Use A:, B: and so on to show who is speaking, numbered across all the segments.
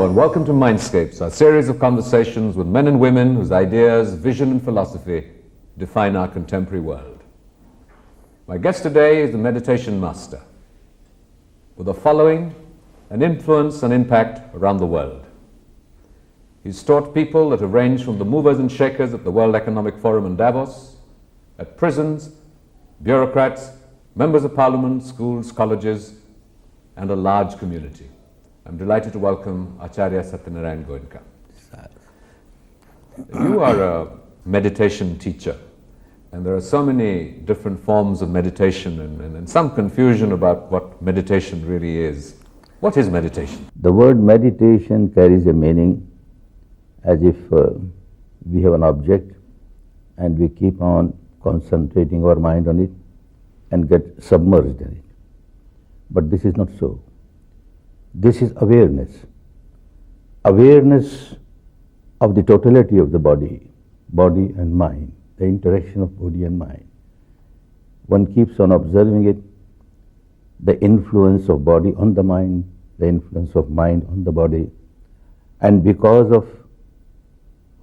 A: Hello and welcome to Mindscapes, our series of conversations with men and women whose ideas, vision and philosophy define our contemporary world. My guest today is the meditation master, with a following, an influence and impact around the world. He's taught people that have ranged from the movers and shakers at the World Economic Forum in Davos, at prisons, bureaucrats, members of parliament, schools, colleges, and a large community. I'm delighted to welcome Acharya Satyanarayan Goenka. You are a meditation teacher, and there are so many different forms of meditation and some confusion about what meditation really is. What is meditation?
B: The word meditation carries a meaning as if we have an object and we keep on concentrating our mind on it and get submerged in it. But this is not so. This is awareness. Awareness of the totality of the body and mind, the interaction of body and mind. One keeps on observing it, the influence of body on the mind, the influence of mind on the body, and because of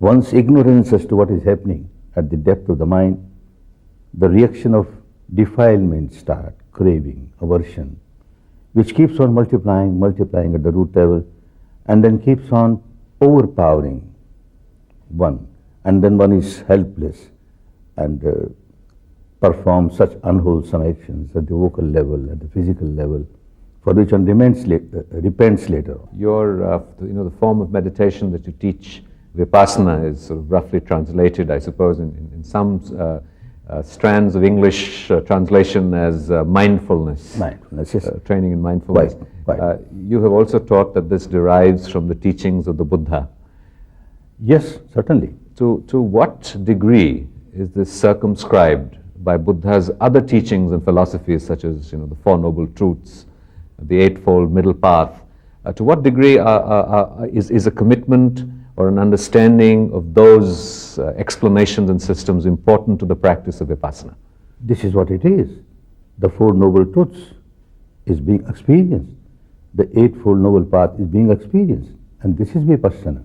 B: one's ignorance as to what is happening at the depth of the mind, the reaction of defilement start, craving, aversion, which keeps on multiplying at the root level, and then keeps on overpowering one, and then one is helpless and performs such unwholesome actions at the vocal level, at the physical level, for which one repents later.
A: The form of meditation that you teach, Vipassana, is sort of roughly translated, I suppose, in some strands of English translation as mindfulness.
B: Mindfulness, yes.
A: Training in mindfulness.
B: Right.
A: You have also taught that this derives from the teachings of the Buddha.
B: Yes, certainly.
A: To what degree is this circumscribed by Buddha's other teachings and philosophies, such as the Four Noble Truths, the Eightfold Middle Path? To what degree is a commitment or an understanding of those explanations and systems important to the practice of Vipassana?
B: This is what it is. The Four Noble Truths is being experienced. The Eightfold Noble Path is being experienced. And this is Vipassana.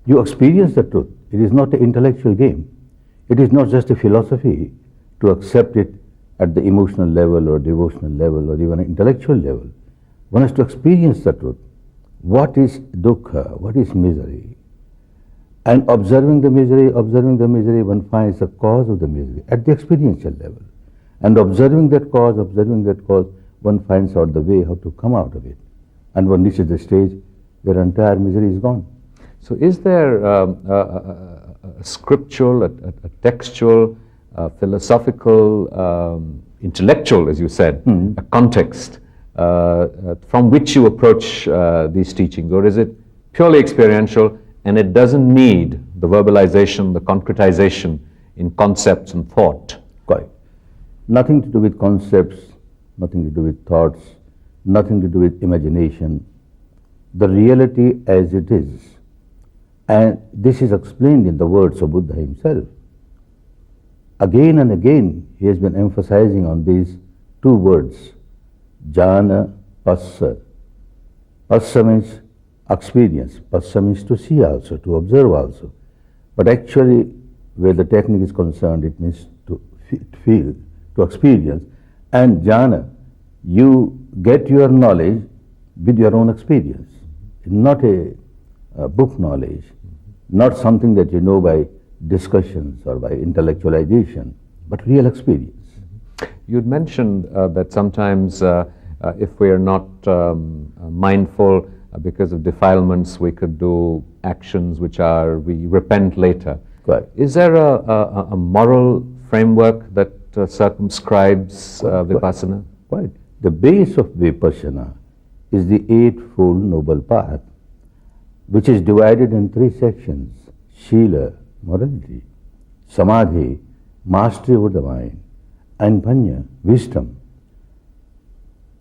B: You experience the truth. It is not an intellectual game. It is not just a philosophy to accept it at the emotional level or devotional level or even intellectual level. One has to experience the truth. What is dukkha? What is misery? And observing the misery, one finds the cause of the misery at the experiential level. And observing that cause, one finds out the way how to come out of it. And one reaches the stage where entire misery is gone.
A: So is there a scriptural, a textual, philosophical, intellectual, as you said, a context from which you approach these teachings? Or is it purely experiential and it doesn't need the verbalization, the concretization in concepts and thought?
B: Quite. Nothing to do with concepts, nothing to do with thoughts, nothing to do with imagination. The reality as it is. And this is explained in the words of Buddha himself. Again and again, he has been emphasizing on these two words, jhana, passa. Passa means experience. Passa means to see also, to observe also. But actually, where the technique is concerned, it means to feel, to experience. And jhana, you get your knowledge with your own experience. Not a book knowledge, not something that you know by discussions or by intellectualization, but real experience.
A: You'd mentioned that sometimes if we are not mindful because of defilements, we could do actions we repent later.
B: Right.
A: Is there a moral framework that circumscribes Vipassana?
B: Right. The base of Vipassana is the Eightfold Noble Path, which is divided in three sections: Shila, morality; Samadhi, mastery over the mind; and Panya, wisdom.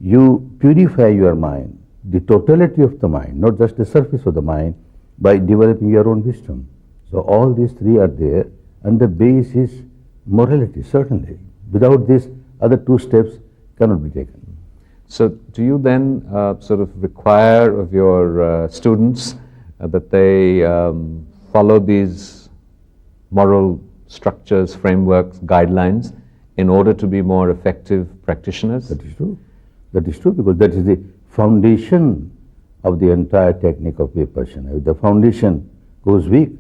B: You purify your mind, the totality of the mind, not just the surface of the mind, by developing your own wisdom. So all these three are there, and the base is morality, certainly. Without this, other two steps cannot be taken.
A: So do you then sort of require of your students that they follow these moral structures, frameworks, guidelines in order to be more effective practitioners?
B: That is true. That is true, because that is the foundation of the entire technique of Vipassana. If the foundation goes weak,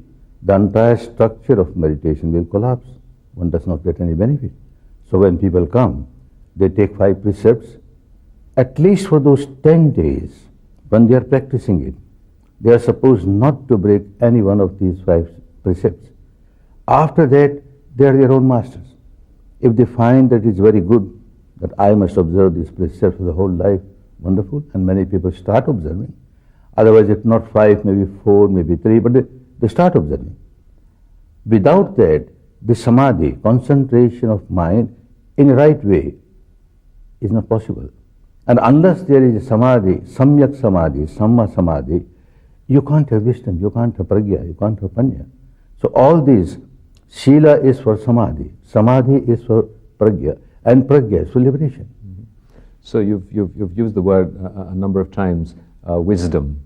B: the entire structure of meditation will collapse. One does not get any benefit. So when people come, they take 5 precepts, at least for those 10 days when they are practicing it. They are supposed not to break any one of these 5 precepts. After that, they are their own masters. If they find that it's very good, that I must observe these precepts for the whole life, wonderful, and many people start observing. Otherwise, if not 5, maybe 4, maybe 3, but they start observing. Without that, the samadhi, concentration of mind in a right way, is not possible. And unless there is a samadhi, samyak samadhi, samma samadhi, you can't have wisdom, you can't have pragya, you can't have panya. So all these, Shila is for samadhi, samadhi is for pragya, and pragya is for liberation.
A: So you've used the word a number of times, wisdom.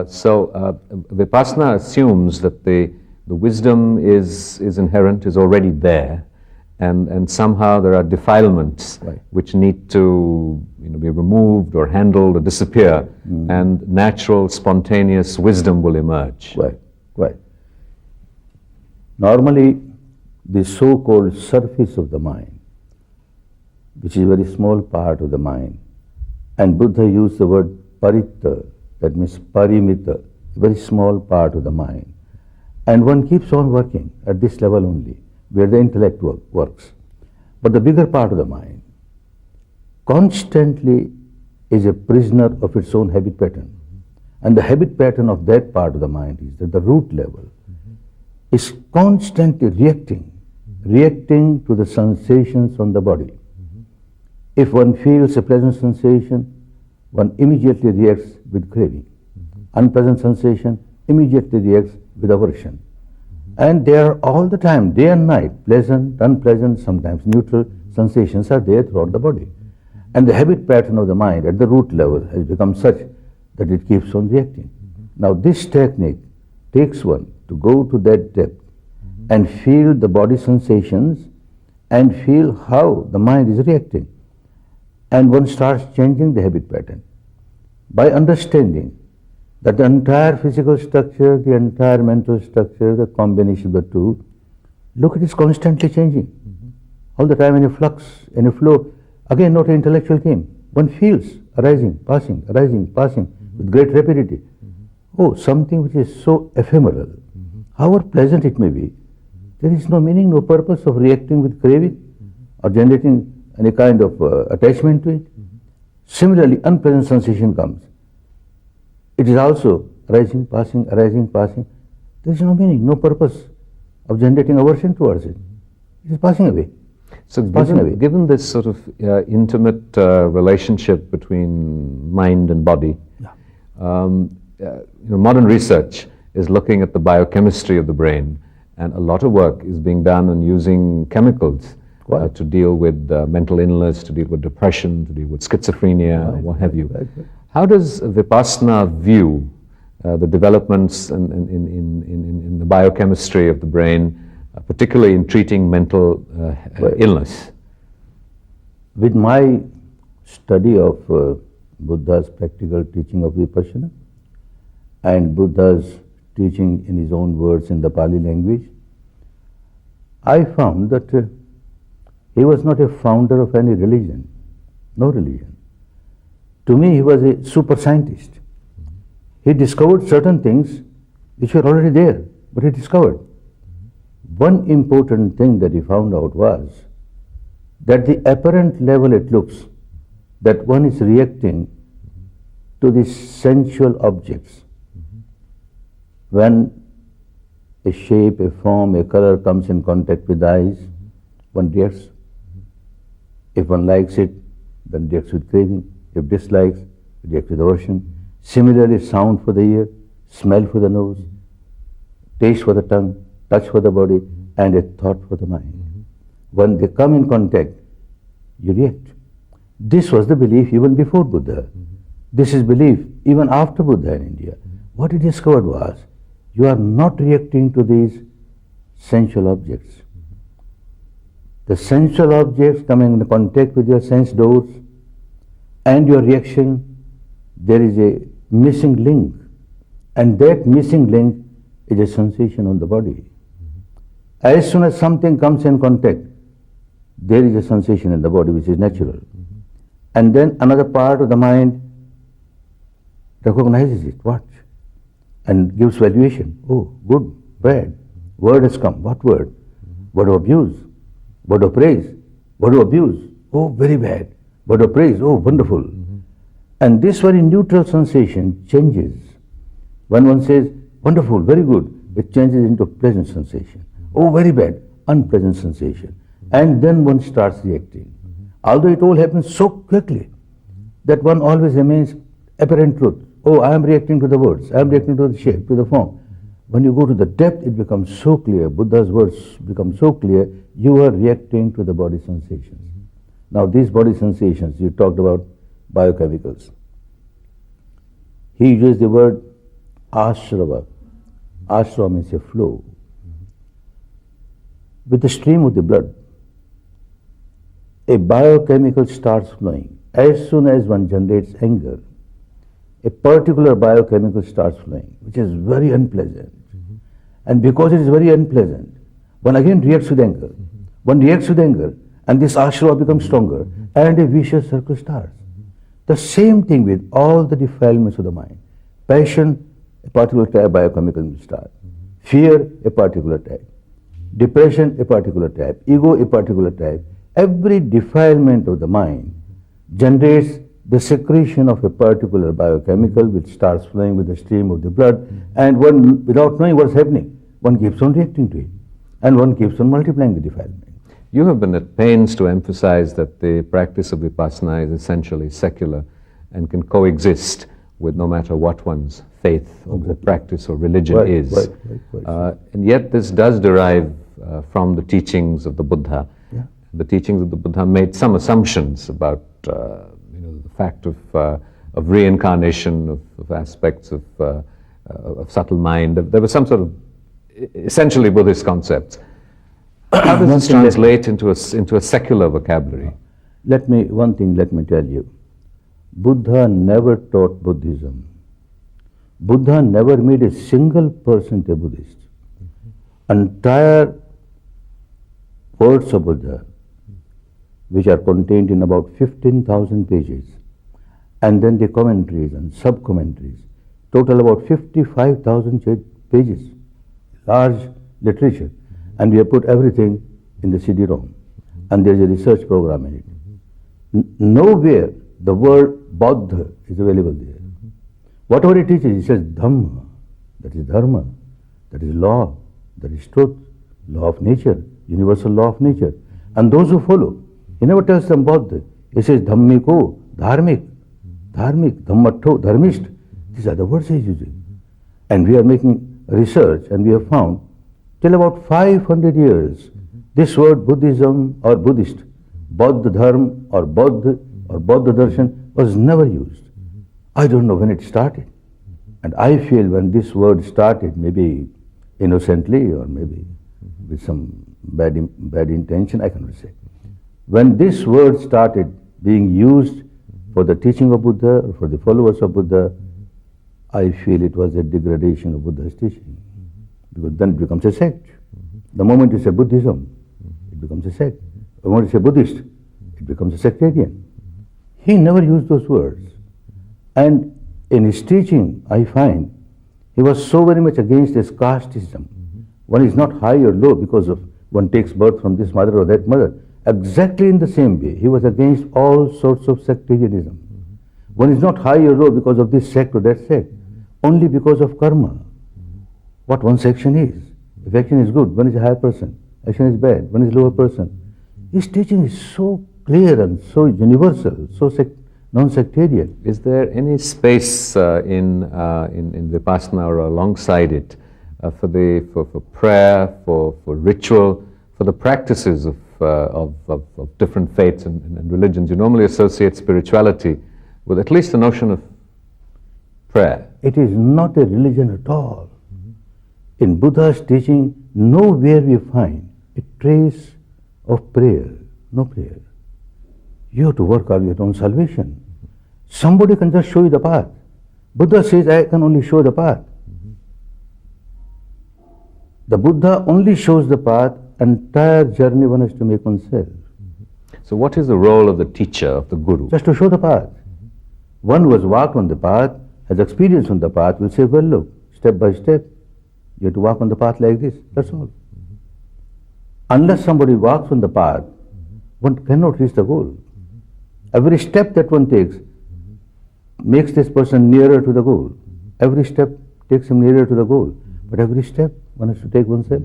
A: So Vipassana assumes that the wisdom is inherent, is already there, and somehow there are defilements which need to be removed or handled or disappear, and natural, spontaneous wisdom will emerge.
B: Right. Normally, the so-called surface of the mind, which is a very small part of the mind, and Buddha used the word paritta, that means parimita, a very small part of the mind. And one keeps on working at this level only, where the intellect works. But the bigger part of the mind constantly is a prisoner of its own habit pattern. And the habit pattern of that part of the mind is that the root level is constantly reacting to the sensations on the body. If one feels a pleasant sensation, one immediately reacts with craving. Unpleasant sensation immediately reacts with aversion. And they are all the time, day and night, pleasant, unpleasant, sometimes neutral sensations are there throughout the body. And the habit pattern of the mind at the root level has become such that it keeps on reacting. Now this technique takes one to go to that depth and feel the body sensations and feel how the mind is reacting. And one starts changing the habit pattern by understanding that the entire physical structure, the entire mental structure, the combination of the two, look, it is constantly changing. All the time in a flux, in a flow. Again, not an intellectual game. One feels arising, passing, with great rapidity. Oh, something which is so ephemeral, however pleasant it may be, there is no meaning, no purpose of reacting with craving or generating any kind of attachment to it. Similarly, unpleasant sensation comes. It is also arising, passing. There is no meaning, no purpose of generating aversion towards it. It is passing away.
A: So given this sort of intimate relationship between mind and body, modern research is looking at the biochemistry of the brain, and a lot of work is being done on using chemicals to deal with mental illness, to deal with depression, to deal with schizophrenia, what have you. How does Vipassana view the developments in the biochemistry of the brain, particularly in treating mental illness?
B: With my study of Buddha's practical teaching of Vipassana and Buddha's teaching in his own words in the Pali language, I found that he was not a founder of any religion, no religion. To me, he was a super scientist. He discovered certain things which were already there, but he discovered. One important thing that he found out was that the apparent level it looks that one is reacting to the sensual objects. When a shape, a form, a color comes in contact with the eyes, one reacts. If one likes it, then reacts with craving. If dislikes, reacts with aversion. Similarly, sound for the ear, smell for the nose, taste for the tongue, touch for the body, and a thought for the mind. When they come in contact, you react. This was the belief even before Buddha. This is belief even after Buddha in India. What he discovered was, you are not reacting to these sensual objects. The sensual objects coming in contact with your sense doors and your reaction, there is a missing link. And that missing link is a sensation on the body. As soon as something comes in contact, there is a sensation in the body which is natural. And then another part of the mind recognizes it, watch, and gives valuation. Oh, good, bad. Word has come. What word? Word of abuse. Word of praise. Word of abuse. Oh, very bad. Word of praise. Oh, wonderful. And this very neutral sensation changes. When one says, wonderful, very good, it changes into pleasant sensation. Oh, very bad, unpleasant sensation. And then one starts reacting. Although it all happens so quickly that one always remains apparent truth. Oh, I am reacting to the words, I am reacting to the shape, to the form. When you go to the depth, it becomes so clear, Buddha's words become so clear, you are reacting to the body sensations. Now these body sensations, you talked about biochemicals. He used the word ashrava. Ashrava means a flow. With the stream of the blood, a biochemical starts flowing. As soon as one generates anger, a particular biochemical starts flowing, which is very unpleasant. And because it is very unpleasant, one again reacts with anger. One reacts with anger, and this ashrava becomes stronger, and a vicious circle starts. The same thing with all the defilements of the mind. Passion, a particular type biochemical will start. Fear, a particular type. Depression, a particular type. Ego, a particular type. Every defilement of the mind generates the secretion of a particular biochemical which starts flowing with the stream of the blood, and one, without knowing what's happening, one keeps on reacting to it, and one keeps on multiplying the defilement.
A: You have been at pains to emphasize that the practice of vipassana is essentially secular and can coexist with no matter what one's faith or practice or religion is. And yet this does derive from the teachings of the Buddha.
B: Yeah.
A: The teachings of the Buddha made some assumptions about the fact of reincarnation, of aspects of subtle mind. There were some sort of essentially Buddhist concepts. How does this translate into a secular vocabulary?
B: One thing let me tell you. Buddha never taught Buddhism. Buddha never made a single person a Buddhist. Entire words of Buddha, which are contained in about 15,000 pages, and then the commentaries and sub-commentaries, total about 55,000 pages, large literature, and we have put everything in the CD-ROM, and there is a research program in it. Nowhere the word Buddha is available there. Whatever it teaches, it says Dhamma, that is Dharma, that is law, that is truth, law of nature, universal law of nature. And those who follow, he never tells them Buddha. He says Dhammiko, Dharmik, Dhammatto, Dharmist. These are the words he is using. And we are making research, and we have found till about 500 years, this word Buddhism or Buddhist, Bodh Dharma or Bodh or Bodh Darshan was never used. I don't know when it started. And I feel when this word started, maybe innocently or maybe with some bad intention, I cannot say. When this word started being used for the teaching of Buddha, or for the followers of Buddha, I feel it was a degradation of Buddha's teaching. Because then it becomes a sect. The moment you say Buddhism, it becomes a sect. The moment you say Buddhist, it becomes a sectarian. He never used those words. And in his teaching, I find, he was so very much against this caste system. One is not high or low because of one takes birth from this mother or that mother. Exactly in the same way, he was against all sorts of sectarianism. One is not high or low because of this sect or that sect, only because of karma. What one's action is. If action is good, one is a higher person. Action is bad, one is a lower person. His teaching is so clear and so universal, so non-sectarian.
A: Is there any space in Vipassana or alongside it for prayer, for ritual, for the practices of of different faiths and religions, you normally associate spirituality with at least the notion of prayer.
B: It is not a religion at all. In Buddha's teaching, nowhere we find a trace of prayer. No prayer. You have to work out your own salvation. Somebody can just show you the path. Buddha says, I can only show the path. The Buddha only shows the path, entire journey one has to make oneself.
A: So what is the role of the teacher, of the guru?
B: Just to show the path. One who has walked on the path, has experience on the path, will say, well, look, step by step, you have to walk on the path like this, that's all. Unless somebody walks on the path, one cannot reach the goal. Every step that one takes makes this person nearer to the goal. Every step takes him nearer to the goal. But every step one has to take oneself.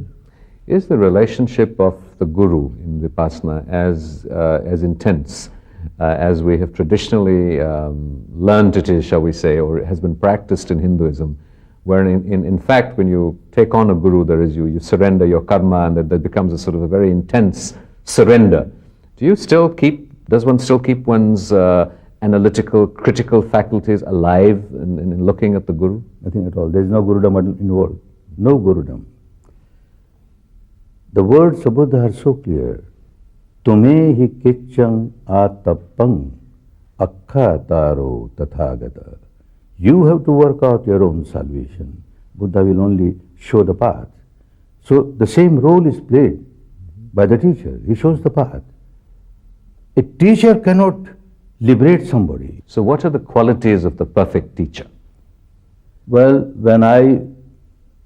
A: Is the relationship of the guru in Vipassana as intense as we have traditionally learned it is, shall we say, or it has been practiced in Hinduism, where in fact when you take on a guru, there is you surrender your karma, and that becomes a sort of a very intense surrender. Does one still keep one's analytical, critical faculties alive in looking at the guru?
B: Nothing at all. There is no gurudom involved. No gurudom. The words of Buddha are so clear. Tume hi kichang atapang akkha taro tathagata. You have to work out your own salvation. Buddha will only show the path. So the same role is played by the teacher. He shows the path. A teacher cannot liberate somebody.
A: So what are the qualities of the perfect teacher?
B: Well, when I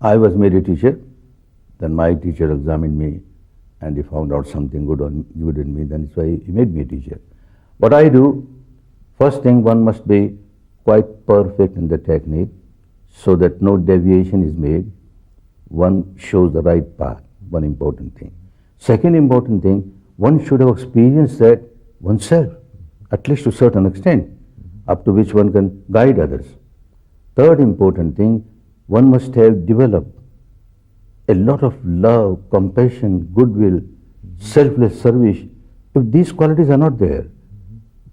B: was made a teacher, then my teacher examined me and he found out something good in me, then that's why he made me a teacher. What I do, first thing, one must be quite perfect in the technique so that no deviation is made. One shows the right path, one important thing. Second important thing, one should have experienced that oneself, at least to a certain extent, up to which one can guide others. Third important thing, one must have developed a lot of love, compassion, goodwill, selfless service. If these qualities are not there,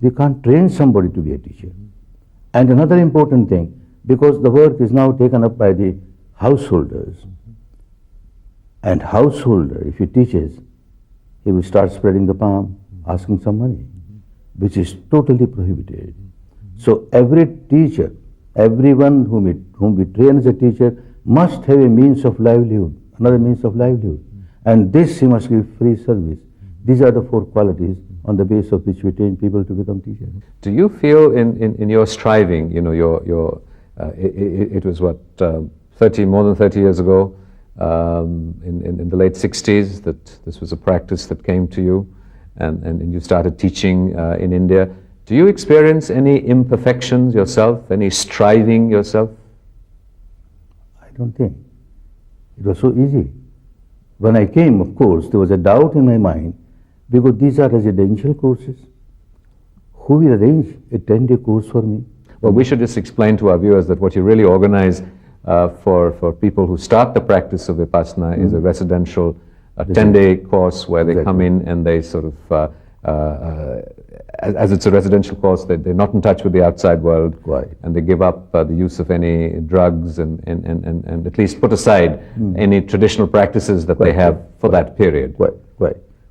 B: we can't train somebody to be a teacher. And another important thing, because the work is now taken up by the householders, and householder, if he teaches, he will start spreading the palm, asking some money, which is totally prohibited. So every teacher, everyone whom we train as a teacher must have a means of livelihood, another means of livelihood. And this he must give free service. These are the four qualities on the basis of which we train people to become teachers.
A: Do you feel in your striving, it was what, more than 30 years ago, in the late 60s, that this was a practice that came to you, and you started teaching in India. Do you experience any imperfections yourself, any striving yourself?
B: I don't think. It was so easy. When I came, of course, there was a doubt in my mind, because these are residential courses. Who will arrange a 10-day course for me?
A: Well, we should just explain to our viewers that what you really organize for people who start the practice of Vipassana is a residential 10-day course where they come in and they sort of, as it's a residential course, they're not in touch with the outside world, and they give up the use of any drugs and at least put aside any traditional practices that they have for that period.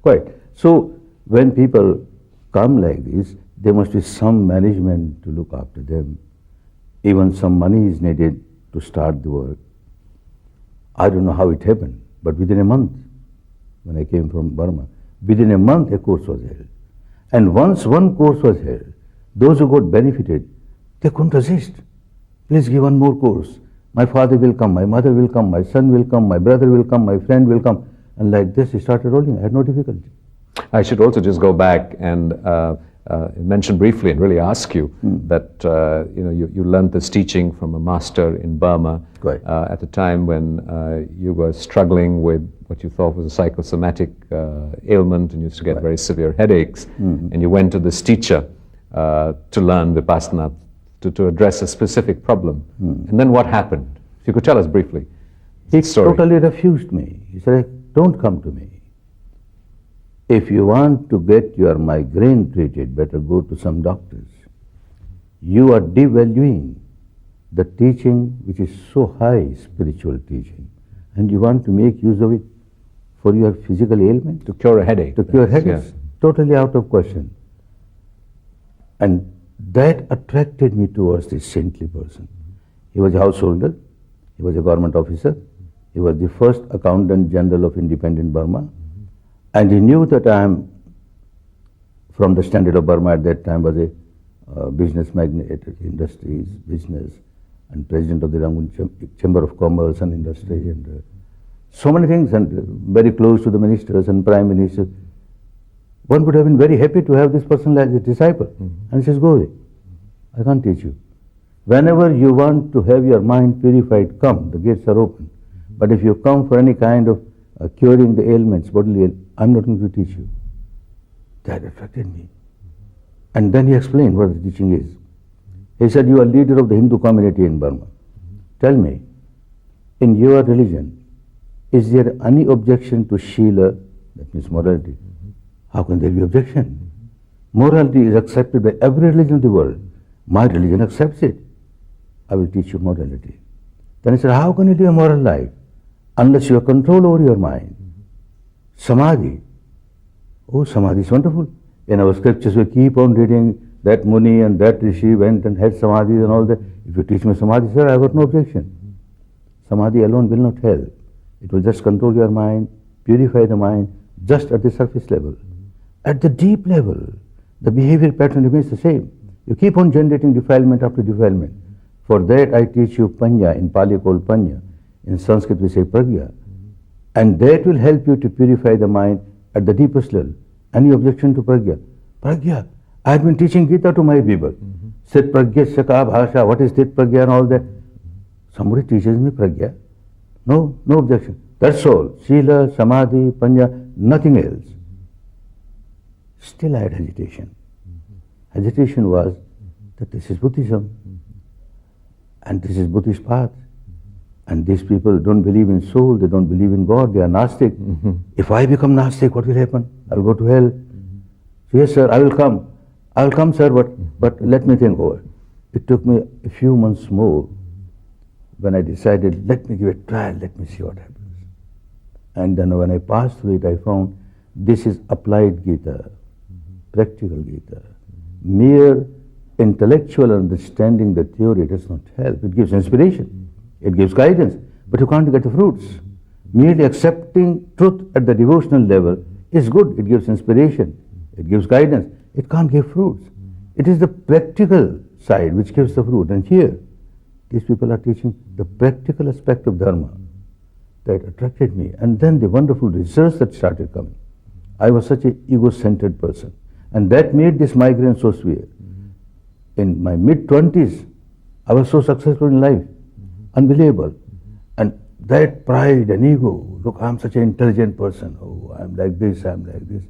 B: Quite. So when people come like this, there must be some management to look after them. Even some money is needed to start the work. I don't know how it happened, but within a month, when I came from Burma, within a month a course was held. And once one course was held, those who got benefited, they couldn't resist. Please give one more course. My father will come, my mother will come, my son will come, my brother will come, my friend will come. And like this, it started rolling. I had no difficulty.
A: I should also just go back and mention briefly and really ask you that you learned this teaching from a master in Burma at the time when you were struggling with what you thought was a psychosomatic ailment and used to get very severe headaches, and you went to this teacher to learn Vipassana to address a specific problem. And then what happened? If you could tell us briefly.
B: He totally refused me. He said, don't come to me. if you want to get your migraine treated, better go to some doctors. You are devaluing the teaching which is so high, spiritual teaching, and you want to make use of it for your physical ailment?
A: To cure a headache.
B: To cure headaches.
A: Yeah.
B: Totally out of question. And that attracted me towards this saintly person. He was a householder, he was a government officer, he was the first accountant general of independent Burma, and he knew that I am from the standard of Burma at that time, was a business magnate, industries, business, and president of the Rangoon Chamber of Commerce and Industry, and so many things, and very close to the ministers and prime ministers. One would have been very happy to have this person as a disciple. And he says, go away. I can't teach you. Whenever you want to have your mind purified, come. The gates are open. But if you come for any kind of curing the ailments, bodily, I'm not going to teach you. That attracted me. And then he explained what the teaching is. He said, you are leader of the Hindu community in Burma. Tell me, in your religion, is there any objection to Shila, that means morality? How can there be objection? Morality is accepted by every religion of the world. My religion accepts it. I will teach you morality. Then he said, how can you live a moral life unless you have control over your mind? Samadhi. Oh, Samadhi is wonderful. In our scriptures we keep on reading that Muni and that Rishi went and had Samadhi and all that. If you teach me Samadhi, sir, I have got no objection. Samadhi alone will not help. It will just control your mind, purify the mind, just at the surface level. At the deep level, the behavior pattern remains the same. You keep on generating defilement after defilement. For that I teach you Panya, in Pali called Panya. In Sanskrit we say Pragya. And that will help you to purify the mind at the deepest level. Any objection to Pragya? Pragya. I have been teaching Gita to my people. Sit Pragya, Shaka, Bhasha, what is Tit Pragya and all that. Somebody teaches me Pragya. No objection. That's all. Sila, Samadhi, Panya, nothing else. Still I had hesitation. Hesitation was that this is Buddhism and this is Buddhist path. And these people don't believe in soul, they don't believe in God, they are Gnostic. If I become Gnostic, what will happen? I will go to hell. So, yes, sir, I will come. I will come, sir, but let me think over. It took me a few months more when I decided, let me give it a trial, let me see what happens. And then when I passed through it, I found this is applied Gita, practical Gita. Mere intellectual understanding the theory does not help. It gives inspiration, it gives guidance, but you can't get the fruits. Merely accepting truth at the devotional level is good. It gives inspiration, it gives guidance. It can't give fruits. It is the practical side which gives the fruit. And here, these people are teaching the practical aspect of Dharma that attracted me. And then the wonderful results that started coming. I was such an ego-centered person. And that made this migraine so severe. In my mid-20s, I was so successful in life. Unbelievable. And that pride and ego, look, I'm such an intelligent person. Oh, I'm like this, I'm like this.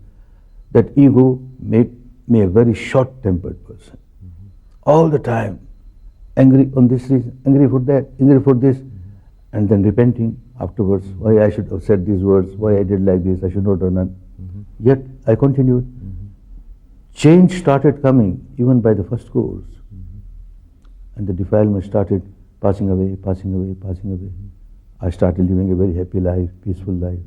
B: That ego made me a very short-tempered person. All the time, angry on this reason, angry for that, angry for this, and then repenting afterwards, why I should have said these words, why I did like this, I should not have done. Yet I continued. Change started coming even by the first course. And the defilement started passing away, passing away, passing away. I started living a very happy life, peaceful life.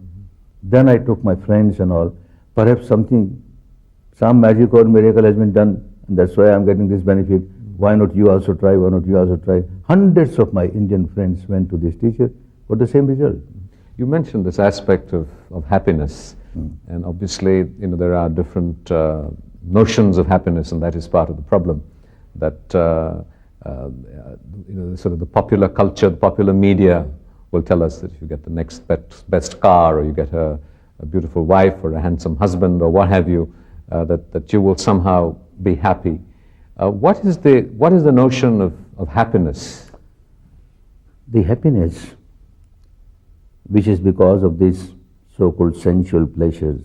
B: Then I took my friends and all. Perhaps some magic or miracle has been done, and that's why I'm getting this benefit. Why not you also try? Why not you also try? Hundreds of my Indian friends went to this teacher for the same result.
A: You mentioned this aspect of happiness, and obviously, there are different notions of happiness, and that is part of the problem. That sort of the popular culture, the popular media will tell us that if you get the next best car, or you get a beautiful wife, or a handsome husband, or what have you, that you will somehow be happy. What is the notion of happiness?
B: The happiness, which is because of these so-called sensual pleasures,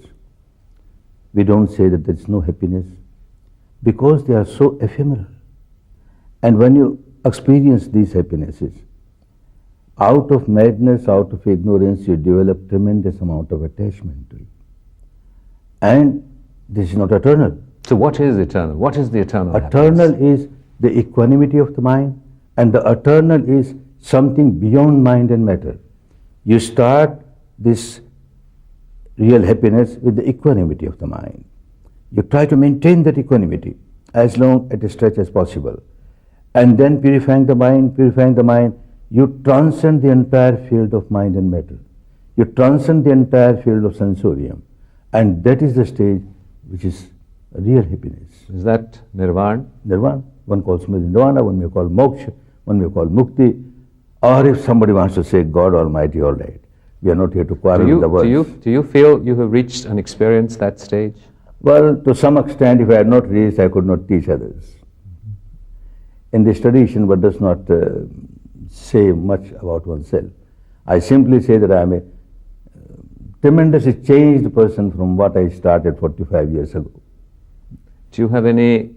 B: we don't say that there is no happiness, because they are so ephemeral. And when you experience these happinesses, out of madness, out of ignorance, you develop tremendous amount of attachment to it. And this is not eternal.
A: So what is eternal? What is the eternal
B: Eternal
A: happiness?
B: is the equanimity of the mind, and the eternal is something beyond mind and matter. You start this real happiness with the equanimity of the mind. You try to maintain that equanimity as long at a stretch as possible. And then purifying the mind, you transcend the entire field of mind and matter. You transcend the entire field of sensorium. And that is the stage which is real happiness.
A: Is that nirvana?
B: Nirvana. One calls nirvana, one may call moksha, one may call mukti. Or if somebody wants to say God Almighty, all right. We are not here to quarrel with the words.
A: Do you feel you have reached and experienced that stage?
B: Well, to some extent, if I had not reached, I could not teach others. In this tradition, one does not say much about oneself. I simply say that I am a tremendously changed person from what I started 45 years ago.
A: Do you have any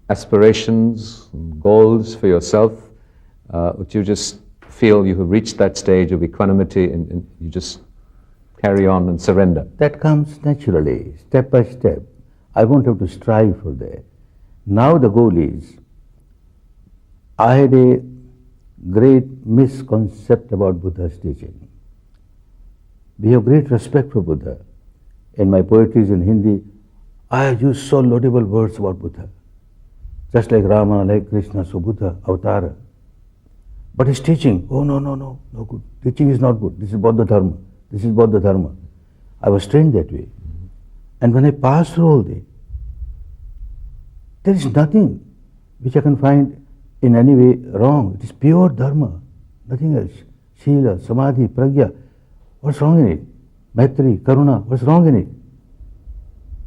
A: aspirations, goals for yourself, which you just feel you have reached that stage of equanimity and you just carry on and surrender?
B: That comes naturally, step by step. I won't have to strive for that. Now the goal is, I had a great misconcept about Buddha's teaching. We have great respect for Buddha. In my poetries in Hindi, I have used so laudable words about Buddha. Just like Rama, like Krishna, so Buddha, Avatara. But his teaching, oh no good. Teaching is not good. This is Bauddha Dharma. This is Bauddha Dharma. I was trained that way. And when I pass through all this, there is nothing which I can find in any way wrong. It is pure Dharma, nothing else. Sila, Samadhi, Pragya, what's wrong in it? Maitri, Karuna, what's wrong in it?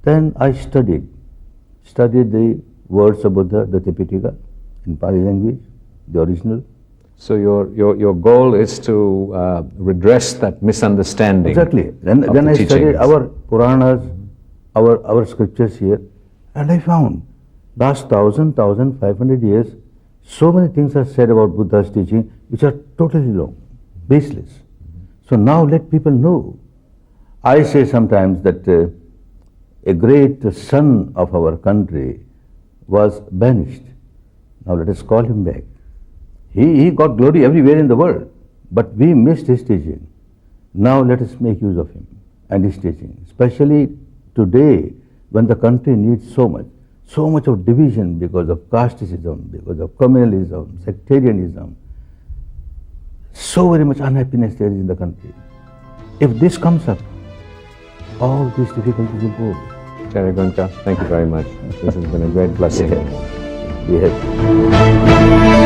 B: Then I studied the words of Buddha, the Tipitaka, in Pali language, the original.
A: So your goal is to redress that misunderstanding.
B: Exactly. Then I studied our Puranas, our scriptures here, and I found last 1,500 years, so many things are said about Buddha's teaching which are totally wrong, baseless. So now let people know. I say sometimes that a great son of our country was banished. Now let us call him back. He got glory everywhere in the world, but we missed his teaching. Now let us make use of him and his teaching, especially today when the country needs so much of division because of casteism, because of communalism, sectarianism. So very much unhappiness there is in the country. If this comes up, all these difficulties will go.
A: Acharya Goenka, thank you very much. This has been a great blessing.
B: We have.